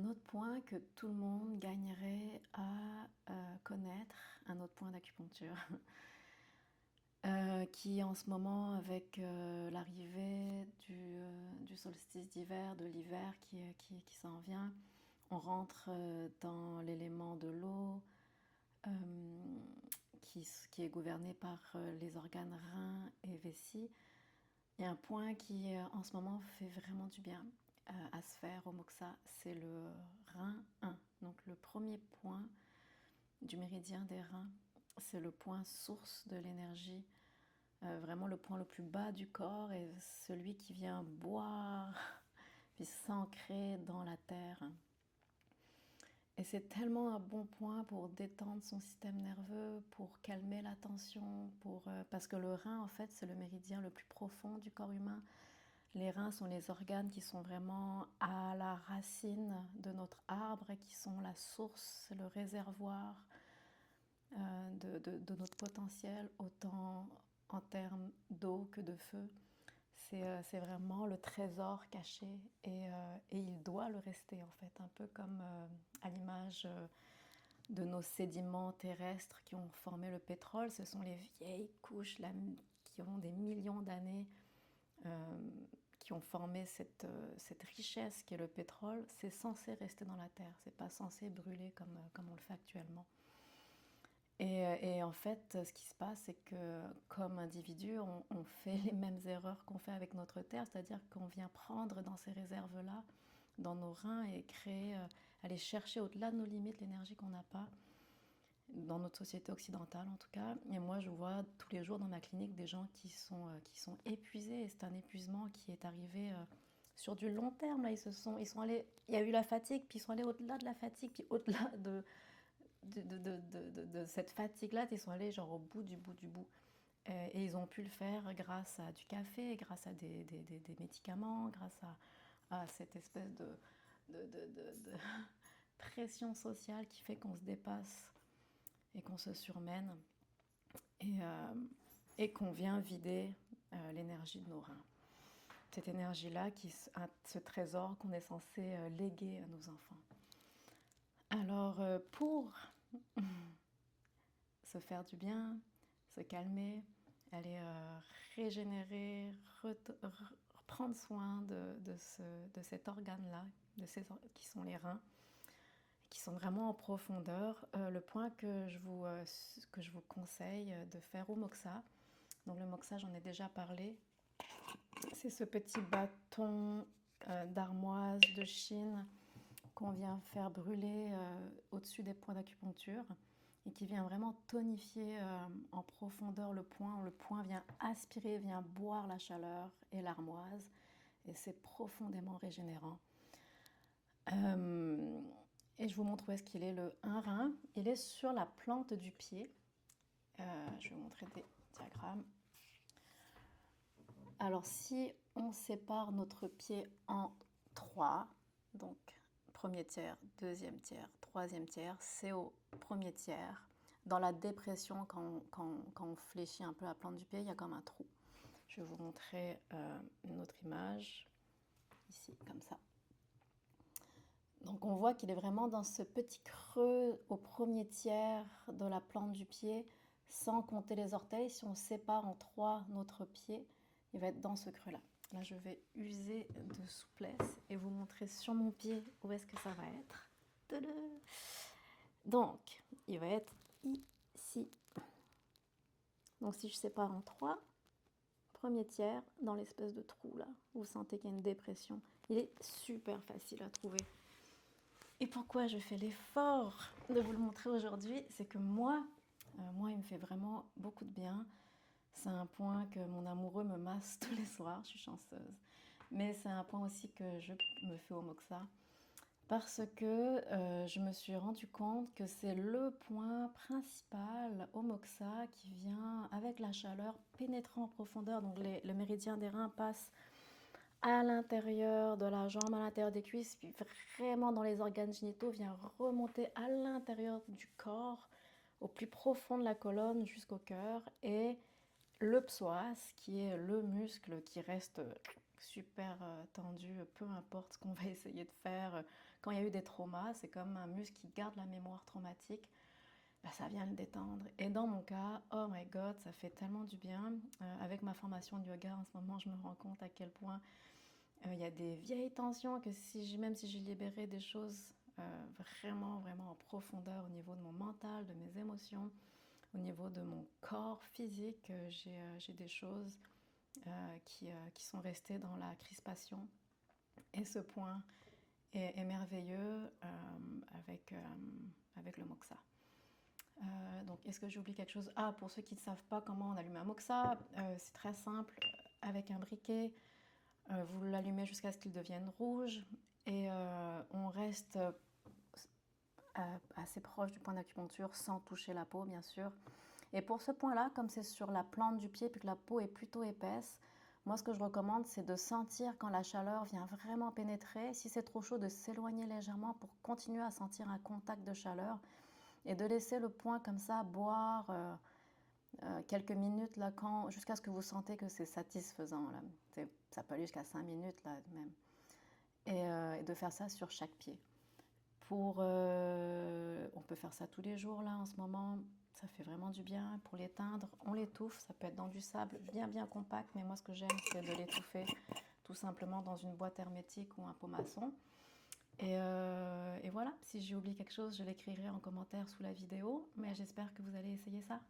autre point que tout le monde gagnerait à connaître, un autre point d'acupuncture, qui en ce moment, avec l'arrivée du solstice d'hiver, de l'hiver qui s'en vient, on rentre dans l'élément de l'eau, euh, qui est gouverné par les organes reins et vessie. Il y a un point qui en ce moment fait vraiment du bien à se faire au Moxa, c'est le rein 1. Donc le premier point du méridien des reins, c'est le point source de l'énergie, vraiment le point le plus bas du corps et celui qui vient boire puis s'ancrer dans la terre. Et c'est tellement un bon point pour détendre son système nerveux, pour calmer la tension, parce que le rein, en fait, c'est le méridien le plus profond du corps humain. Les reins sont les organes qui sont vraiment à la racine de notre arbre et qui sont la source, le réservoir de notre potentiel, autant en termes d'eau que de feu. C'est vraiment le trésor caché et il doit le rester en fait, un peu comme à l'image de nos sédiments terrestres qui ont formé le pétrole. Ce sont les vieilles couches qui ont des millions d'années, qui ont formé cette richesse qui est le pétrole. C'est censé rester dans la terre, c'est pas censé brûler comme on le fait actuellement. Et en fait, ce qui se passe, c'est que comme individu, on fait les mêmes erreurs qu'on fait avec notre terre, c'est-à-dire qu'on vient prendre dans ces réserves-là, dans nos reins, et créer, aller chercher au-delà de nos limites l'énergie qu'on n'a pas, dans notre société occidentale en tout cas. Et moi, je vois tous les jours dans ma clinique des gens qui sont épuisés, et c'est un épuisement qui est arrivé sur du long terme. Là, ils sont allés, il y a eu la fatigue, puis ils sont allés au-delà de la fatigue, puis au-delà de cette fatigue-là, ils sont allés genre au bout du bout du bout. Et ils ont pu le faire grâce à du café, grâce à des médicaments, grâce à cette espèce de pression sociale qui fait qu'on se dépasse et qu'on se surmène et, euh, et qu'on vient vider l'énergie de nos reins. Cette énergie-là, ce trésor qu'on est censé léguer à nos enfants. Alors, pour se faire du bien, se calmer, aller régénérer, reprendre soin de cet organe-là, qui sont les reins, qui sont vraiment en profondeur. Le point que je vous conseille de faire au Moxa, donc le Moxa, j'en ai déjà parlé, c'est ce petit bâton d'armoise de Chine qu'on vient faire brûler au-dessus des points d'acupuncture et qui vient vraiment tonifier en profondeur le point. Le point vient aspirer, vient boire la chaleur et l'armoise et c'est profondément régénérant. Et je vous montre où est-ce qu'il est, le 1 rein. Il est sur la plante du pied. Je vais vous montrer des diagrammes. Alors si on sépare notre pied en 3, donc premier tiers, deuxième tiers, troisième tiers, c'est au premier tiers. Dans la dépression, quand on fléchit un peu la plante du pied, il y a comme un trou. Je vais vous montrer une autre image, ici, comme ça. Donc on voit qu'il est vraiment dans ce petit creux au premier tiers de la plante du pied, sans compter les orteils. Si on sépare en 3 notre pied, il va être dans ce creux-là. Là, je vais user de souplesse et vous montrer sur mon pied où est-ce que ça va être. Tadam! Donc, il va être ici. Donc, si je sépare en 3, premier tiers, dans l'espèce de trou là, vous sentez qu'il y a une dépression. Il est super facile à trouver. Et pourquoi je fais l'effort de vous le montrer aujourd'hui, c'est que moi, il me fait vraiment beaucoup de bien. C'est un point que mon amoureux me masse tous les soirs, je suis chanceuse. Mais c'est un point aussi que je me fais au Moxa. Parce que je me suis rendu compte que c'est le point principal au Moxa qui vient avec la chaleur pénétrant en profondeur. Donc le méridien des reins passe à l'intérieur de la jambe, à l'intérieur des cuisses, puis vraiment dans les organes génitaux, vient remonter à l'intérieur du corps, au plus profond de la colonne jusqu'au cœur. Et le psoas, qui est le muscle qui reste super tendu, peu importe ce qu'on va essayer de faire. Quand il y a eu des traumas, c'est comme un muscle qui garde la mémoire traumatique, bah, ça vient le détendre. Et dans mon cas, oh my god, ça fait tellement du bien. Avec ma formation de yoga en ce moment, je me rends compte à quel point il y a des vieilles tensions que même si j'ai libéré des choses vraiment, vraiment en profondeur au niveau de mon mental, de mes émotions, au niveau de mon corps physique, j'ai des choses qui sont restées dans la crispation. Et ce point est merveilleux avec le moxa. Donc, est-ce que j'oublie quelque chose? Ah, pour ceux qui ne savent pas comment on allume un moxa, c'est très simple. Avec un briquet, vous l'allumez jusqu'à ce qu'il devienne rouge et on reste assez proche du point d'acupuncture sans toucher la peau, bien sûr. Et pour ce point-là, comme c'est sur la plante du pied puis que la peau est plutôt épaisse, moi ce que je recommande, c'est de sentir quand la chaleur vient vraiment pénétrer. Si c'est trop chaud, de s'éloigner légèrement pour continuer à sentir un contact de chaleur et de laisser le point comme ça boire quelques minutes là, jusqu'à ce que vous sentez que c'est satisfaisant. Là. Ça peut aller jusqu'à 5 minutes là même. Et de faire ça sur chaque pied. On peut faire ça tous les jours là en ce moment. Ça fait vraiment du bien. Pour l'éteindre, on l'étouffe. Ça peut être dans du sable bien bien compact, mais moi ce que j'aime c'est de l'étouffer tout simplement dans une boîte hermétique ou un pot maçon. Et voilà, si j'ai oublié quelque chose, je l'écrirai en commentaire sous la vidéo, mais j'espère que vous allez essayer ça.